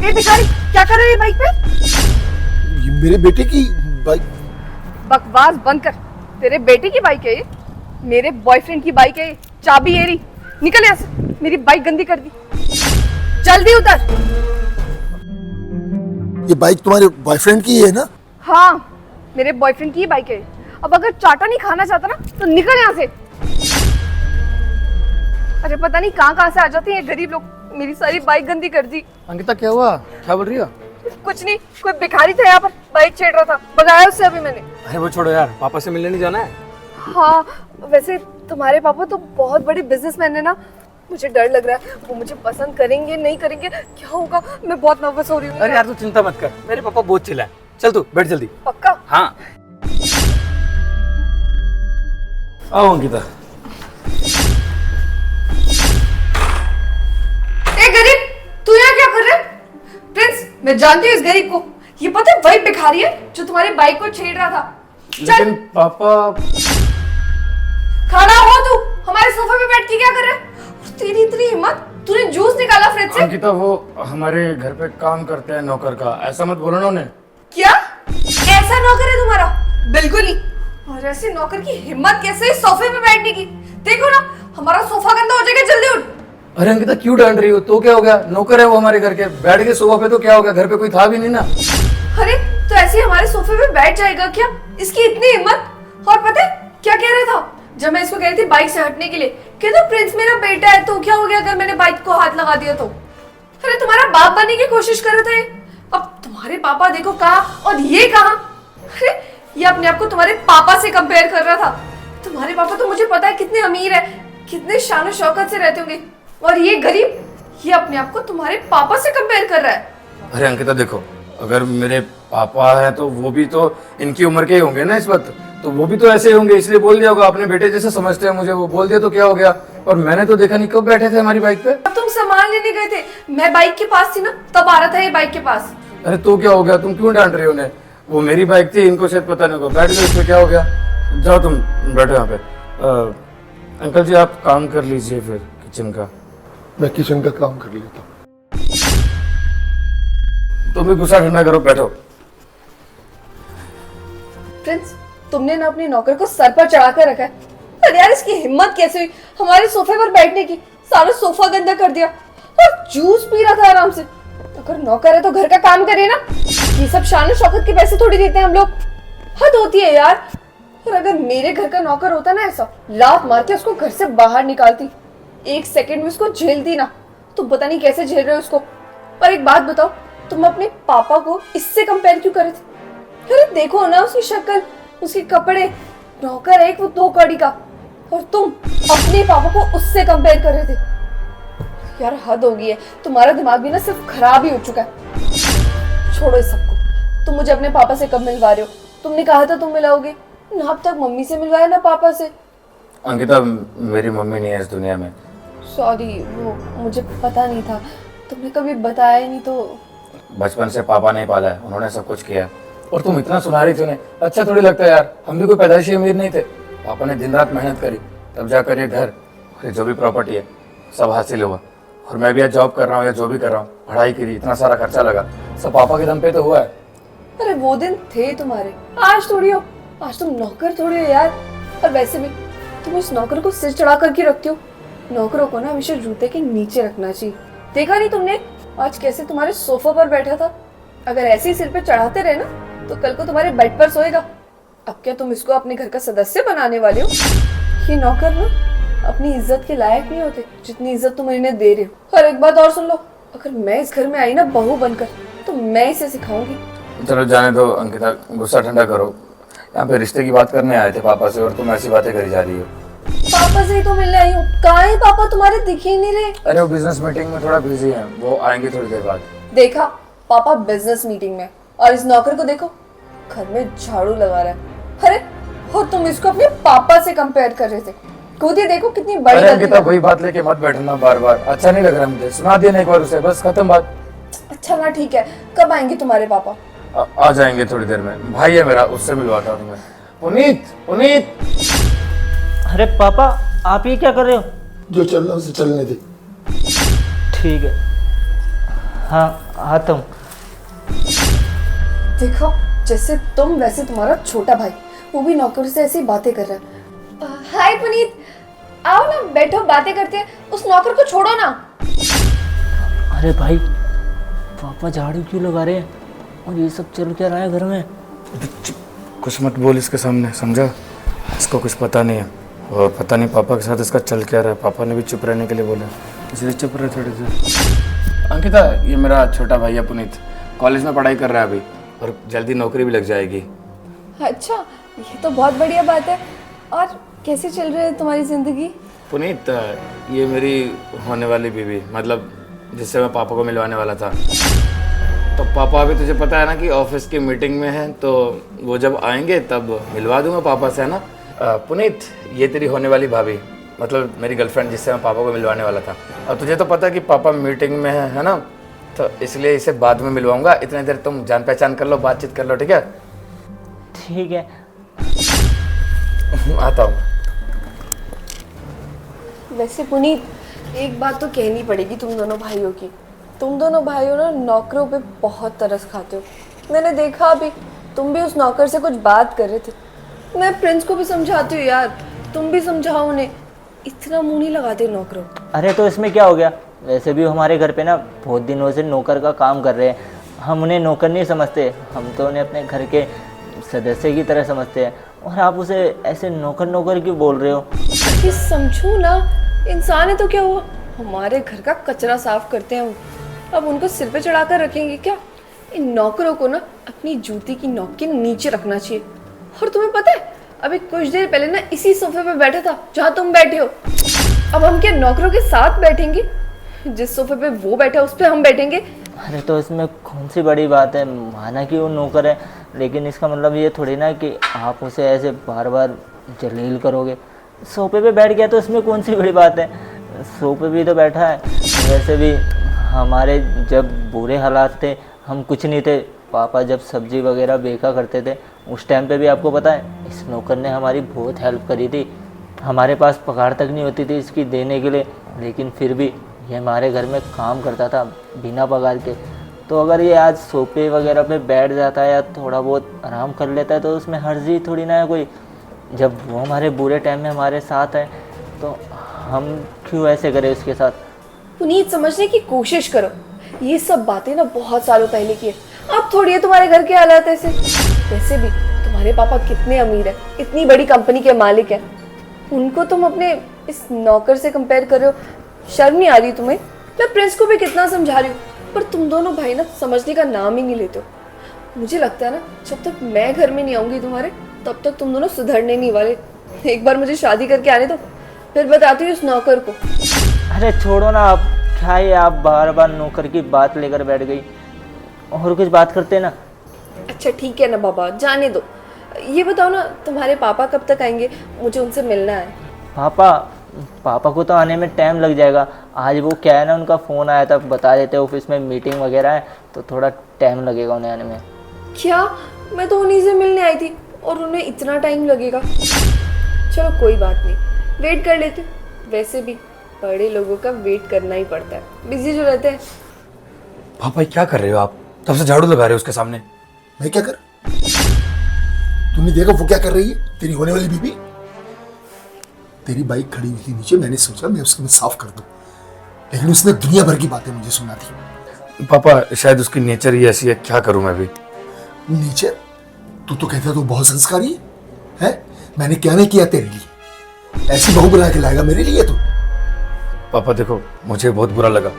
ये भिखारी क्या कर रही है बाइक पे? ये मेरे बेटे की बाइक। बकवास बंद कर। तेरे बेटे की बाइक है ये? मेरे बॉयफ्रेंड की बाइक है ये। चाबी ये रही। निकल यहाँ से, मेरी बाइक गंदी कर दी। जल्दी उतर। ये बाइक तुम्हारे बॉयफ्रेंड की है ना? हाँ, मेरे बॉयफ्रेंड की ही बाइक है। अब अगर चाटा नहीं खाना चाहता ना तो निकल यहाँ से। अरे पता नहीं कहाँ से आ जाते हैं ये गरीब लोग। मेरी सारी बाइक गंदी कर दी। अंकिता क्या हुआ, क्या बोल रही हो? कुछ नहीं, कोई भिखारी था यहाँ पर, बाइक छेड़ रहा था, भगाया उससे अभी मैंने। अरे वो छोड़ो यार, पापा से मिलने नहीं जाना है? हाँ, वैसे तुम्हारे पापा तो बहुत बड़े बिजनेसमैन है ना, मुझे डर लग रहा है वो मुझे पसंद करेंगे नहीं करेंगे, क्या होगा, मैं बहुत नर्वस हो रही हूँ। अरे यार तू चिंता मत कर, मेरे पापा बहुत चिल्ला है। चल तू बैठ जल्दी। पक्का? हाँ आओ अंकिता। ए गरीब, तू यहाँ क्या कर रहा है? प्रिंस, मैं जानती हूँ इस गरीब को। ये पता है वही भिखारी है जो तुम्हारी बाइक को छेड़ रहा था। लेकिन पापा। खड़ा हो तू, हमारे सोफे पे बैठ के क्या कर रहा है? तेरी इतनी हिम्मत, तूने जूस निकाला फ्रिज से? अंकिता वो हमारे घर पे काम करते हैं नौकर का, ऐसा मत बोलो ना उन्हें। क्या ऐसा नौकर है तुम्हारा? बिल्कुल नहीं। और ऐसे नौकर की हिम्मत कैसे इस सोफे पे बैठने की? देखो ना, हमारा सोफा गंदा हो जाएगा, जल्दी उठ। अरे अंकिता क्यों डांट रही हो? तो क्या हो गया, नौकर है वो हमारे घर के, बैठ के सोफा पे तो क्या हो गया, घर पे कोई था भी नहीं ना। अरे तो ऐसे ही हमारे सोफे पे बैठ जाएगा क्या? इसकी इतनी हिम्मत। और पता है क्या कह रहा था जब मैं इसको कह रही थी बाइक से हटने के लिए? कहता प्रिंस मेरा बेटा है, तो क्या हो गया अगर मैंने बाइक को हाथ लगा दिया तो? अरे तुम्हारा बाप बनने की कोशिश कर रहे थे, अब तुम्हारे पापा देखो कहाँ और ये कहाँ। अरे ये अपने आप को तुम्हारे पापा से कंपेयर कर रहा था। तुम्हारे पापा तो मुझे पता है कितने अमीर है, कितने शान शौकत से रहते होंगे, और ये गरीब, ये अपने आप को तुम्हारे पापा से कंपेयर कर रहा है। अरे अंकिता देखो, अगर मेरे पापा है तो वो भी तो इनकी उम्र के ही होंगे ना इस वक्त, तो वो भी तो ऐसे ही होंगे, इसलिए बोल दिया होगा। अपने बेटे जैसे समझते हैं मुझे, वो बोल दिया तो क्या हो गया। और मैंने तो देखा नहीं, कब बैठे थे हमारी बाइक पे? तुम सामान लेने गए थे, मैं बाइक के पास थी ना, तब आ रहा था ये बाइक के पास। अरे तो क्या हो गया, तुम क्यों डांट रहे हो उन्हें? वो मेरी बाइक थी, इनको शायद पता नहीं होगा, बैठ गए, इसमें क्या हो गया। जाओ तुम बैठो यहाँ पे। अंकल जी आप काम कर लीजिए फिर किचन का। मैं किचन का काम कर लेता हूँ। तुम भी गुस्सा ठंडा करो, बैठो। प्रिंस, तुमने ना अपने नौकर को सर पर चढ़ा कर रखा है। अरे यार इसकी हिम्मत कैसे हुई हमारे सोफे पर बैठने की? सारा सोफा गंदा कर दिया और जूस पी रहा था आराम से। अगर नौकर है तो घर का काम करे ना, ये सब शान शौकत के पैसे थोड़ी देते हैं हम लोग। हद होती है यार। और अगर मेरे घर का नौकर होता ना ऐसा, लात मार के उसको घर से बाहर निकालती, एक सेकंड में उसको झेलती ना, तो पता नहीं कैसे झेल रहे हो उसको। पर एक बात बताओ, तुम अपने पापा को इससे कंपेयर क्यों करे थे? अरे देखो ना उसकी शक्ल, उसके कपड़े, नौकर है एक वो 2 कौड़ी का, और तुम अपने पापा को उससे कंपेयर कर रहे थे। यार हद हो गई है, तुम्हारा दिमाग भी ना सिर्फ खराब ही हो चुका है। छोड़ो इस सबको, तुम मुझे अपने पापा से कब मिलवा रहे हो? तुमने कहा था तुम मिलाओगे ना, अब तक मम्मी से मिलवाया ना पापा से। अंकिता मेरी मम्मी नहीं है इस दुनिया में। सॉरी, वो मुझे पता नहीं था, तुमने कभी बताया ही नहीं। तो बचपन से पापा ने पाला है, उन्होंने सब कुछ किया, और तुम इतना सुना रही थी उन्हें, अच्छा थोड़ी लगता है यार। हम भी कोई पैदाइशी अमीर नहीं थे, पापा ने दिन रात मेहनत करी, तब जाकर ये घर, ये जो भी प्रॉपर्टी है सब हासिल हुआ। और मैं भी आज जॉब कर रहा हूँ या जो भी कर रहा हूँ, पढ़ाई करी, इतना सारा खर्चा लगा, सब पापा के दम पे तो हुआ है। अरे वो दिन थे तुम्हारे, आज थोड़ी हो। आज तुम नौकर थोड़ी हो यार। और वैसे भी तुम उस नौकर को सिर चढ़ा करके रखती हो। नौकरों को ना हमेशा जूते के नीचे रखना चाहिए। देखा नहीं तुमने आज कैसे तुम्हारे सोफा पर बैठा था? अगर ऐसे ही सिर पे चढ़ाते रहे ना तो कल को तुम्हारे बेड पर सोएगा। अब क्या तुम इसको अपने घर का सदस्य बनाने वाले हो? ये नौकर ना अपनी इज्जत के लायक नहीं होते जितनी इज्जत तुम इन्हें दे रहे हो। और एक बात और सुन लो, अगर मैं इस घर में आई ना बहू बनकर, तो मैं इसे सिखाऊंगी। चलो जाने दो अंकिता, गुस्सा ठंडा करो। यहाँ पे रिश्ते की बात करने आए थे पापा से, और तुम ऐसी बातें करी जा रही हो। पापा से ही तो मिलने आई हूँ। कहाँ है पापा? तुम्हारे दिखे ही नहीं रहे। अरे वो बिजनेस मीटिंग में थोड़ा बिजी है, वो आएंगे थोड़ी देर बाद। देखा, पापा बिजनेस मीटिंग में, और इस नौकर को देखो घर में झाड़ू लगा रहा है। अरे हो, तुम इसको अपने पापा से कंपेयर कर रहे थे। खुद ही देखो कितनी बड़ी अरे अंकिता गलती है। वही बात लेके मत बैठना बार बार, अच्छा नहीं लग रहा मुझे। सुना दिया ना एक बार उसे, बस खत्म बात। अच्छा ना ठीक है, कब आएंगे तुम्हारे पापा? आ जाएंगे थोड़ी देर में, भाई है मेरा, उससे मिलवाता हूँ तुम्हें। पुनीत, पुनीत। अरे पापा आप ये क्या कर रहे हो? जो चल रहा है उसे चलने दे। ठीक है। हाँ आता हूँ। देखो, जैसे तुम वैसे तुम्हारा छोटा भाई, वो भी नौकर से ऐसी बातें कर रहा है। हाय पुनीत, आओ ना, बैठो, बातें करते हैं। उस नौकर को छोड़ो ना। अरे भाई, पापा झाड़ू क्यों लगा रहे हैं और ये सब चल क्या रहा है घर में? कुछ मत बोल इसके सामने, समझा? इसको कुछ पता नहीं है और पता नहीं पापा के साथ इसका चल क्या रहा है। पापा ने भी चुप रहने के लिए बोला, इसलिए चुप रहे थोड़े से। अंकिता, ये मेरा छोटा भाई है पुनीत, कॉलेज में पढ़ाई कर रहा है अभी और जल्दी नौकरी भी लग जाएगी। अच्छा, ये तो बहुत बढ़िया बात है। और कैसे चल रही है तुम्हारी जिंदगी? पुनीत, ये मेरी होने वाली बीवी, मतलब जिससे मैं पापा को मिलवाने वाला था। तो पापा अभी तुझे पता है ना कि ऑफिस की मीटिंग में है, तो वो जब आएंगे तब मिलवा दूंगा पापा से, है ना? पुनीत, ये तेरी होने वाली भाभी, मतलब मेरी गर्लफ्रेंड, जिससे मैं पापा को मिलवाने वाला था। और तुझे तो पता है कि पापा मीटिंग में है ना? तो इसलिए इसे बाद में मिलवाऊंगा। इतनी देर तुम जान पहचान कर लो, बातचीत कर लो, ठीक है? ठीक है। आता हूँ। वैसे पुनीत, एक बात तो कहनी पड़ेगी तुम दोनों भाइयों की। तुम दोनों भाइयों ना नौकरों पे बहुत तरस खाते हो। मैंने देखा अभी तुम भी उस नौकर से कुछ बात कर रहे थे। मैं प्रिंस को भी समझाती हूँ यार, तुम भी समझाओ उन्हें। इतना मुंह नहीं लगाते नौकरों। अरे तो इसमें क्या हो गया? वैसे भी हमारे घर पे ना बहुत दिनों से नौकर का काम कर रहे हैं। हम उन्हें नौकर नहीं समझते, हम तो उन्हें अपने घर के सदस्य की तरह समझते हैं। और आप उसे ऐसे नौकर नौकर क्यों बोल रहे हो? ये समझो ना, इंसान है तो क्या हुआ, हमारे घर का कचरा साफ करते हैं। अब उनको सिर पे चढ़ाकर रखेंगे क्या? इन नौकरों को ना अपनी जूती की नोक के नीचे रखना चाहिए। और तुम्हें पता है, अभी कुछ देर पहले ना इसी सोफे पे बैठा था जहाँ तुम बैठे हो। अब हम क्या नौकरों के साथ बैठेंगे? जिस सोफे पे वो बैठा उस पे हम बैठेंगे। अरे तो इसमें कौन सी बड़ी बात है? माना कि वो नौकर है, लेकिन इसका मतलब ये थोड़ी ना कि आप उसे ऐसे बार बार जलील करोगे। सोफे पे बैठ गया तो इसमें कौन सी बड़ी बात है? सोफे भी तो बैठा है। वैसे भी हमारे जब बुरे हालात थे, हम कुछ नहीं थे, पापा जब सब्जी वगैरह बेचा करते थे, उस टाइम पे भी आपको पता है इस नौकर ने हमारी बहुत हेल्प करी थी। हमारे पास पगार तक नहीं होती थी इसकी देने के लिए, लेकिन फिर भी ये हमारे घर में काम करता था बिना पगार के। तो अगर ये आज सोफे वगैरह पे बैठ जाता है या थोड़ा बहुत आराम कर लेता है तो उसमें हर्जी थोड़ी ना है कोई। जब वो हमारे बुरे टाइम में हमारे साथ है तो हम क्यों ऐसे करें उसके साथ? पुनीत, समझने की कोशिश करो। ये सब बातें ना बहुत सालों पहले की है। अब थोड़ी है तुम्हारे घर के हालात ऐसे। वैसे भी तुम्हारे पापा कितने अमीर है, इतनी बड़ी कंपनी के मालिक है। उनको तुम अपने इस नौकर से कंपेयर कर रहे हो। शर्म नहीं आ रही तुम्हें? मैं प्रिंस को भी कितना समझा रही हूँ, पर तुम दोनों भाई ना समझने का नाम ही नहीं लेते हो। मुझे लगता है ना, जब तक मैं घर में नहीं आऊंगी तुम्हारे, तब तक तुम दोनों सुधरने नहीं वाले। एक बार मुझे शादी करके आने दो, फिर बताती हूँ उस नौकर को। अरे छोड़ो ना आप, क्या है आप बार बार नौकर की बात लेकर बैठ गई? और कुछ बात करते ना। अच्छा ठीक है ना बाबा, जाने दो। ये बताओ ना, तुम्हारे पापा कब तक आएंगे? मुझे उनसे मिलना है। पापा को तो आने में टाइम लग जाएगा। आज वो क्या है ना, उनका फ़ोन आया था, बता देते ऑफिस में मीटिंग वगैरह है, तो थोड़ा टाइम लगेगा उन्हें आने में। क्या? मैं तो उन्हीं से मिलने आई थी और उन्हें इतना टाइम लगेगा? चलो कोई बात नहीं, वेट कर लेते। वैसे भी बड़े लोगों का वेट करना ही पड़ता है, बिजी जो रहते हैं। पापा क्या कर रहे हो आप? तब से झाड़ू लगा रहे हो उसके सामने। मैं क्या कर? तूने देखा वो क्या कर रही है, तेरी होने वाली बीबी? तेरी बाइक खड़ी हुई थी नीचे, मैंने सोचा मैं उसके में साफ कर दूं, लेकिन उसने दुनिया भर की बातें मुझे सुना दी। पापा शायद उसकी नेचर ही ऐसी है, क्या करूं मैं भी? नेचर? तू तो कहता तू बहुत संस्कारी है? मैंने क्या नहीं किया तेरे लिए? ऐसी बहू बना के लाएगा मेरे लिए तू? पापा देखो, मुझे बहुत बुरा लगा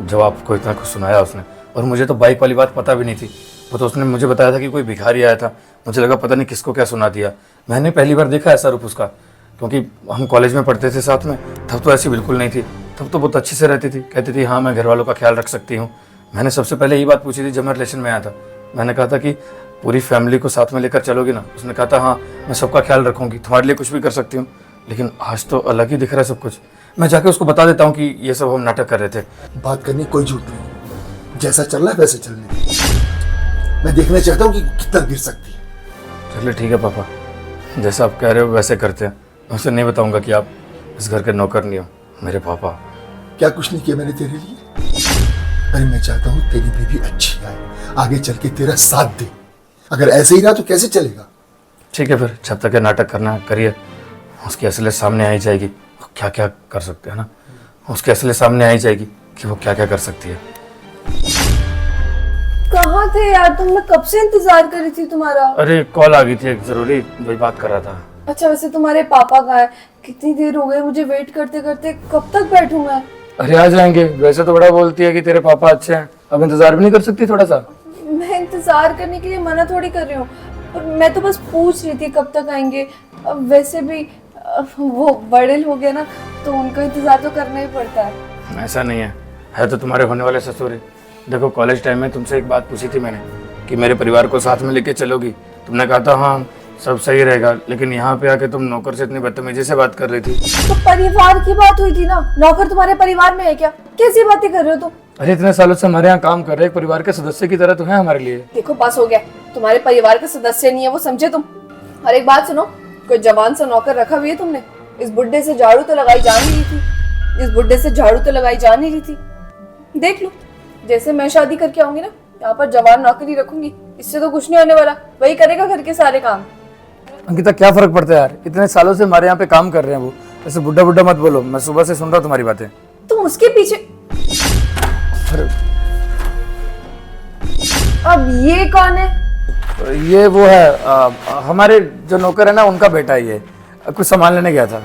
जब आपको इतना कुछ सुनाया उसने, और मुझे तो बाइक वाली बात पता भी नहीं थी। वो तो उसने मुझे बताया था कि कोई भिखारी आया था। मुझे लगा पता नहीं किसको क्या सुना दिया। मैंने पहली बार देखा ऐसा रूप उसका, क्योंकि हम कॉलेज में पढ़ते थे साथ में, तब तो ऐसी बिल्कुल नहीं थी। तब तो बहुत अच्छे से रहती थी, कहती थी हाँ मैं घर वालों का ख्याल रख सकती हूँ। मैंने सबसे पहले यही बात पूछी थी जब मैं रिलेशन में आया था। मैंने कहा था कि पूरी फैमिली को साथ में लेकर चलोगी ना? उसने कहा था हाँ मैं सबका ख्याल रखूँगी, तुम्हारे लिए कुछ भी कर सकती हूँ। लेकिन आज तो अलग ही दिख रहा है सब कुछ। मैं जाके उसको बता देता हूँ कि ये सब हम नाटक कर रहे थे। बात करने की कोई जरूरत नहीं, जैसा चल रहा है वैसे चलने दे। मैं देखना चाहता हूँ कि कितना गिर सकती है। चलिए ठीक है पापा, जैसा आप कह रहे हो वैसे करते हैं। मैं उसे नहीं बताऊंगा कि आप इस घर के नौकर नहीं हो, मेरे पापा। क्या कुछ नहीं किया मैंने तेरे लिए? अरे मैं चाहता हूँ तेरी बीवी अच्छी आए, आगे चल के तेरा साथ दे। अगर ऐसे ही रहा तो कैसे चलेगा? ठीक है फिर, जब तक ये नाटक करना है करिए, उसकी असलियत सामने आ ही जाएगी वो क्या क्या कर सकते हैं ना, उसकी असलियत सामने आ ही जाएगी कि वो क्या क्या कर सकती है। कहाँ थे यार तुम? मैं कब से इंतजार कर रही थी तुम्हारा। अरे कॉल आ गई थी एक जरूरी, वही बात कर रहा था। अच्छा वैसे तुम्हारे पापा कहाँ है? कितनी देर हो गई मुझे वेट करते करते, कब तक बैठूं मैं? अरे आ जाएंगे, वैसे तो बड़ा बोलती है कि तेरे पापा अच्छे हैं, अब इंतजार भी नहीं कर सकती थोड़ा सा? मैं इंतजार करने के लिए मना थोड़ी कर रही हूँ, और मैं तो बस पूछ रही थी कब तक आएंगे। अब वैसे भी वो बड़े हो गए ना, तो उनका इंतजार तो करना ही पड़ता है। ऐसा नहीं है तो तुम्हारे होने वाले ससुर है। देखो कॉलेज टाइम में तुमसे एक बात पूछी थी मैंने कि मेरे परिवार को साथ में लेके चलोगी, तुमने कहा था हाँ सब सही रहेगा, लेकिन यहाँ पे आके तुम नौकर से इतनी बदतमीजी से बात कर रही थी। तो परिवार की बात हुई थी ना, नौकर तुम्हारे परिवार में है क्या? कैसी बातें कर रहे हो तुम? अरे इतने सालों से हमारे यहाँ काम कर रहे हैं, एक परिवार के सदस्य की तरह तो है हमारे लिए। देखो पास हो गया, तुम्हारे परिवार का सदस्य नहीं है वो, समझे तुम? और एक बात सुनो, कोई जवान सा नौकर रखा भी है तुमने? इस बुड्ढे से झाड़ू तो लगाई जा नहीं रही थी, इस बुड्ढे से झाड़ू तो लगाई जा नहीं रही थी। देख लो, जैसे मैं शादी करके आऊंगी ना, यहाँ पर जवान नौकरी रखूंगी, इससे तो कुछ नहीं होने वाला, वही करेगा घर के सारे काम। अंकिता क्या फर्क पड़ता है यार, इतने सालों से हमारे यहाँ पे काम कर रहे हैं वो, ऐसे बुड्ढा बुड्ढा मत बोलो, मैं सुबह से सुन रहा हूँ तुम्हारी बातें। तुम उसके पीछे। अब ये कौन है? ये वो है हमारे जो नौकर है ना, उनका बेटा ही है, कुछ सामान लेने गया था।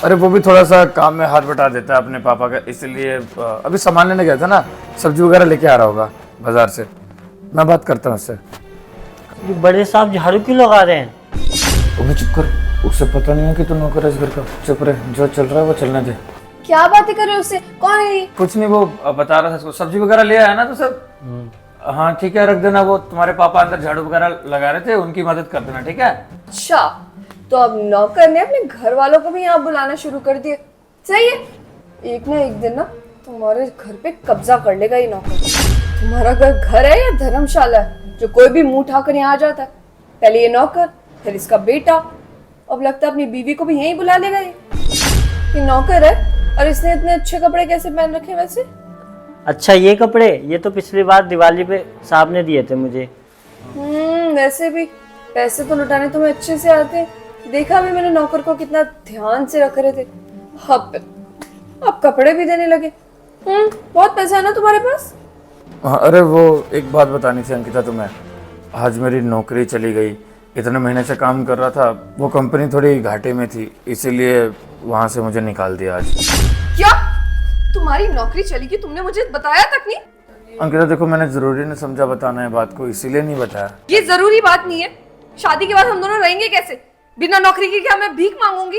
अरे वो भी थोड़ा सा काम में हाथ बटा देता है अपने पापा का, इसलिए अभी सामान लेने गया था ना, सब्जी वगैरह लेके आ रहा होगा बाजार से, मैं बात करता हूँ उससे। ये बड़े साहब झाड़ू क्यों लगा रहे हैं? अबे चुप कर, उसे पता नहीं है कि तू नौकर है इस घर का, चुप रहे, जो चल रहा है वो चलने दे। क्या बातें कर रहे हो उससे? कौन है ये? कुछ नहीं, वो बता रहा था इसको सब्जी वगैरह ले आया ना तो सब। हाँ ठीक है, रख देना, वो तुम्हारे पापा अंदर झाड़ू वगैरह लगा रहे थे, उनकी मदद कर देना, ठीक है? अच्छा, तो अब नौकर ने अपने घर वालों को भी यहाँ बुलाना शुरू कर दिया। सही है, एक ना एक दिन ना तुम्हारे घर पे कब्जा कर लेगा ये नौकर। तुम्हारा घर है या धर्मशाला है जो कोई भी मुंह उठाकर यहाँ आ जाता है? पहले ये नौकर, फिर इसका बेटा, अब लगता है अपनी बीवी को भी यहीं बुला लेगा ये नौकर है। और इसने इतने अच्छे कपड़े कैसे पहन रखे वैसे? अच्छा ये कपड़े, ये तो पिछली बार दिवाली पे साहब ने दिए थे मुझे। वैसे भी पैसे तो लुटाने तुम्हें अच्छे से आते हैं, देखा भी मैंने नौकर को कितना ध्यान से रख रहे थे। अब कपड़े भी देने लगे। बहुत पैसा है ना तुम्हारे पास? अरे वो एक बात बतानी थी अंकिता तुम्हें, आज मेरी नौकरी चली गई, इतने महीने से काम कर रहा था, वो कंपनी थोड़ी घाटे में थी, इसीलिए वहां से मुझे निकाल दिया आज। क्या तुम्हारी नौकरी चली गई? तुमने मुझे बताया तक नहीं? अंकिता देखो, मैंने जरूरी नहीं समझा बताना है बात को, इसीलिए नहीं बताया। ये जरूरी बात नहीं है। शादी के बाद हम दोनों रहेंगे कैसे? बिना नौकरी के क्या मैं भीख मांगूंगी?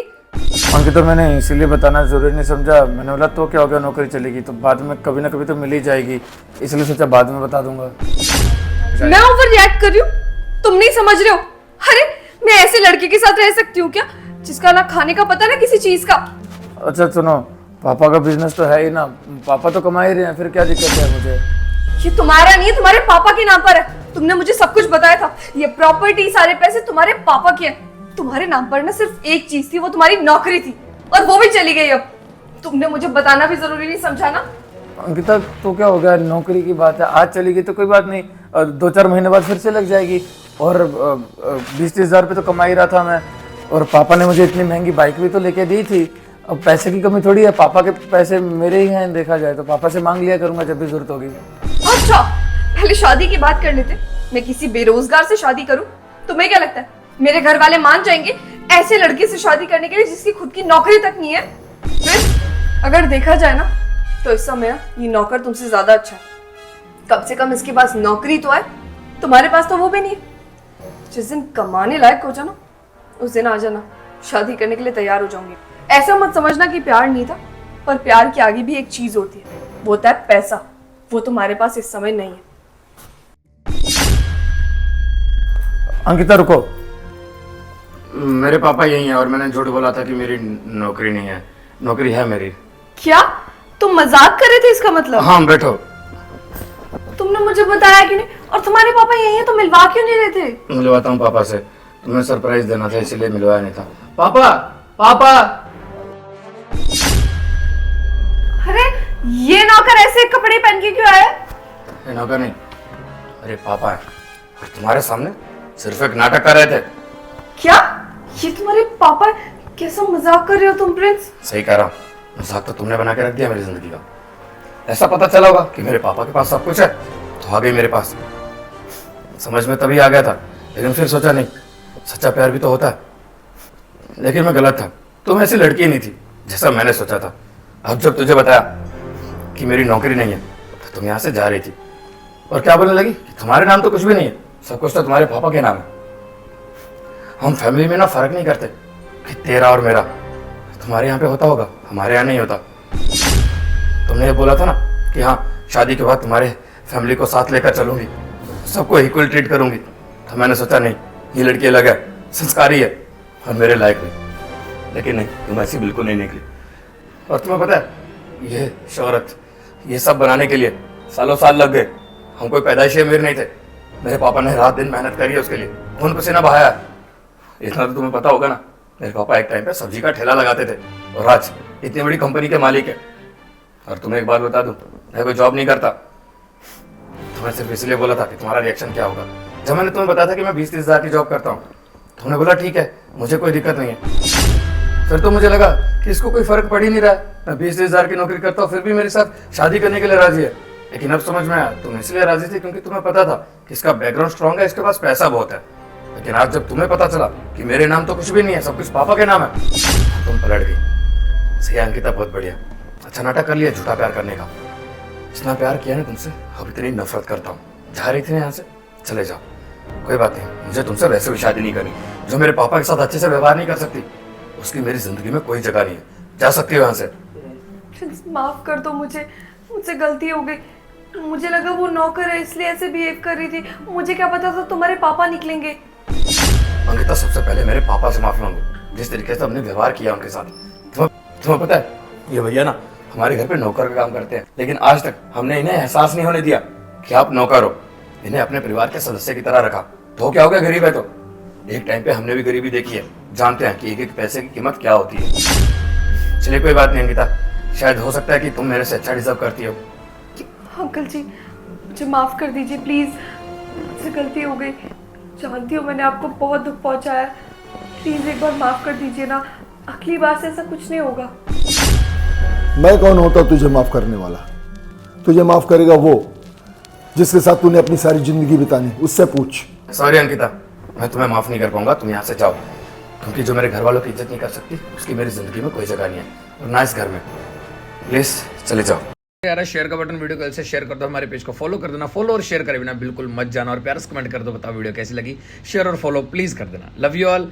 अंकिता मैंने इसीलिए बताना जरूरी नहीं समझा, मैंने बोला तो क्या हो गया, नौकरी चलेगी तो बाद में कभी ना कभी तो मिल ही जाएगी, इसलिए सोचा बाद में बता दूंगा। मैं ओवर रिएक्ट कर रही हूँ, तुम नहीं समझ रहे हो? अरे मैं ऐसे लड़के के साथ रह सकती हूँ क्या, जिसका ना खाने का पता ना किसी चीज का? अच्छा सुनो, पापा का बिजनेस तो है ही ना, पापा तो कमा ही रहे हैं, फिर क्या दिक्कत है मुझे? ये तुम्हारा नहीं है, तुम्हारे पापा के नाम पर है। तुमने मुझे सब कुछ बताया था, ये प्रॉपर्टी सारे पैसे तुम्हारे पापा के हैं। तुम्हारे नाम पर ना सिर्फ एक चीज थी, वो तुम्हारी नौकरी थी, और वो भी चली गई। अब तुमने मुझे बताना भी जरूरी नहीं समझा ना? अंकिता तो क्या हो गया, नौकरी की बात है, आज चली गई तो कोई बात नहीं, 2-4 महीने बाद फिर से लग जाएगी, और 20-30 हज़ार रुपये तो कमा ही रहा था मैं, और पापा ने मुझे इतनी महंगी बाइक भी तो लेके दी थी। अब पैसे की कमी थोड़ी है, पापा के पैसे मेरे ही हैं, देखा जाए तो पापा से मांग लिया करूंगा जब भी जरूरत होगी। अच्छा, पहले शादी की बात कर लेते। मैं किसी बेरोजगार से शादी करूं, तुम्हें क्या लगता है मेरे घर वाले मान जाएंगे ऐसे लड़के से शादी करने के लिए जिसकी खुद की नौकरी तक नहीं है? फिर अगर देखा जाए ना, तो इस समय ये नौकर तुमसे ज्यादा अच्छा है। कम से कम इसके पास नौकरी तो है, तुम्हारे पास तो वो भी नहीं है। जिस दिन कमाने लायक हो जाना, उस दिन आ जाना, शादी करने के लिए तैयार हो जाऊंगी। ऐसा मत समझना कि प्यार नहीं था, पर प्यार के आगे भी एक चीज होती है, वो होता है पैसा। वो तुम्हारे पास इस समय नहीं है। अंकिता रुको, मेरे पापा यही हैं, और मैंने झूठ बोला था कि मेरी नौकरी नहीं है, नौकरी है मेरी। क्या तुम मजाक कर रहे थे इसका मतलब? हाँ बैठो। तुमने मुझे बताया कि नहीं, और तुम्हारे पापा यही हैं तो मिलवा क्यों नहीं रहे थे? मिलवाता हूँ पापा से, तुम्हें सरप्राइज देना था इसलिए मिलवाया नहीं था। पापा पापा। अरे ये नौकर ऐसे कपड़े पहन के क्यों आया? ये नौकर नहीं, अरे पापा है। और तुम्हारे सामने सिर्फ एक नाटक कर रहे थे। क्या ये तुम्हारे पापा है? कैसा मजाक कर रहे हो तुम प्रिंस? सही कह रहा हूँ, मजाक तो तुमने बना के रख दिया मेरी जिंदगी का। ऐसा पता चला होगा कि मेरे पापा के पास सब कुछ है तो आ गई मेरे पास। समझ में तभी आ गया था, लेकिन फिर सोचा नहीं, सच्चा प्यार भी तो होता है। लेकिन मैं गलत था, तुम ऐसी लड़की नहीं थी जैसा मैंने सोचा था। अब जब तुझे बताया कि मेरी नौकरी नहीं है तो तुम यहाँ से जा रही थी और क्या बोलने लगी कि तुम्हारे नाम तो कुछ भी नहीं है, सब कुछ तो तुम्हारे पापा के नाम है। हम फैमिली में ना फर्क नहीं करते कि तेरा और मेरा। तुम्हारे यहाँ पे होता होगा, हमारे यहाँ नहीं होता। तुमने ये बोला था ना कि हाँ शादी के बाद तुम्हारे फैमिली को साथ लेकर चलूंगी, सबको इक्वल ट्रीट करूंगी। तो मैंने सोचा नहीं, ये लड़की अलग है, संस्कारी है और मेरे लायक नहीं। लेकिन नहीं, तुम ऐसी बिल्कुल नहीं निकली। और तुम्हें पता है, ये शोहरत, ये सब बनाने के लिए सालों साल लग गए। हम कोई पैदाइशी अमीर नहीं थे। मेरे पापा ने रात दिन मेहनत करी है उसके लिए, खून पसीना बहाया। इतना तो तुम्हें पता होगा ना, मेरे पापा एक टाइम पे सब्जी का ठेला लगाते थे और आज इतनी बड़ी कंपनी के मालिक है। और तुम्हें एक बात बता दूं, मैं कोई जॉब नहीं करता। तुम्हें सिर्फ इसलिए बोला था कि तुम्हारा रिएक्शन क्या होगा। जब मैंने तुम्हें बताया था कि मैं 20-30 हज़ार की जॉब करता हूँ, तुमने बोला ठीक है, मुझे कोई दिक्कत नहीं है। फिर तो मुझे लगा कि इसको कोई फर्क पड़ ही नहीं रहा है, मैं 20-30 हज़ार की नौकरी करता हूँ फिर भी मेरे साथ शादी करने के लिए राजी है। लेकिन अब समझ में आया, तुम इसलिए राजी थी क्योंकि तुम्हें पता था कि इसका बैकग्राउंड स्ट्रांग है, इसके पास पैसा बहुत है। लेकिन आज जब तुम्हें पता चला कि मेरे नाम तो कुछ भी नहीं है, सब कुछ पापा के नाम है, तुम पलट गई। सही अंकिता, बहुत बढ़िया, अच्छा नाटक कर लिया झूठा प्यार करने का। इतना प्यार किया ना तुमसे, अब इतनी नफरत करता हूँ। जा रही थी ना यहाँ से, चले जाओ, कोई बात नहीं। मुझे तुमसे वैसे भी शादी नहीं करनी। जो मेरे पापा के साथ अच्छे से व्यवहार नहीं कर सकती, उसकी मेरी जिंदगी में कोई जगह नहीं है। जा सकती हो यहाँ से। प्रिंस माफ कर दो मुझे, मुझसे गलती हो गई। मुझे लगा वो नौकर है इसलिए ऐसे बिहेव कर रही थी, मुझे क्या पता था तुम्हारे पापा निकलेंगे। अंकिता, सबसे पहले मेरे पापा से माफी मांगो, जिस तरीके से हमने व्यवहार किया उनके साथ। तुम्हें पता है, ये भैया ना हमारे घर पे नौकर का काम करते हैं, लेकिन आज तक हमने इन्हें एहसास नहीं होने दिया कि आप नौकर हो। इन्हें अपने परिवार के सदस्य की तरह रखा। तो क्या हो गया, गरीब है तो। एक टाइम पे हमने भी गरीबी देखी है, जानते हैं कि एक एक पैसे की कीमत क्या होती है। चलिए कोई बात नहीं अंकिता, शायद हो सकता है कि तुम मेरे से अच्छा डिजर्व करती हो। अंकल जी मुझे माफ कर दीजिए प्लीज, मुझसे गलती हो गई। जानती हूँ मैंने आपको बहुत दुख पहुंचाया, प्लीज एक बार माफ कर दीजिए ना, अगली बार से ऐसा कुछ नहीं होगा। मैं कौन होता तुझे माफ करने वाला? तुझे माफ करेगा वो जिसके साथ तूने अपनी सारी जिंदगी बितानी, उससे पूछ। सॉरी अंकिता, मैं तुम्हें माफ नहीं कर पाऊंगा। तुम यहाँ से जाओ, क्योंकि जो मेरे घर वालों की इज्जत नहीं कर सकती, उसकी मेरी जिंदगी में कोई जगह नहीं है, और ना इस घर में। प्लीज चले जाओ यार। शेयर का बटन वीडियो कल से शेयर कर दो, हमारे पेज को फॉलो कर देना। फॉलो और शेयर करे बिना बिल्कुल मत जाना, और प्यार से कमेंट कर दो, बताओ वीडियो कैसी लगी। शेयर और फॉलो प्लीज कर देना। Love you all.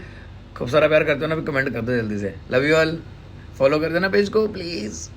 खूब सारा प्यार करते हो ना, भी कमेंट कर दो जल्दी से। लव यू ऑल, फॉलो कर देना पेज को प्लीज।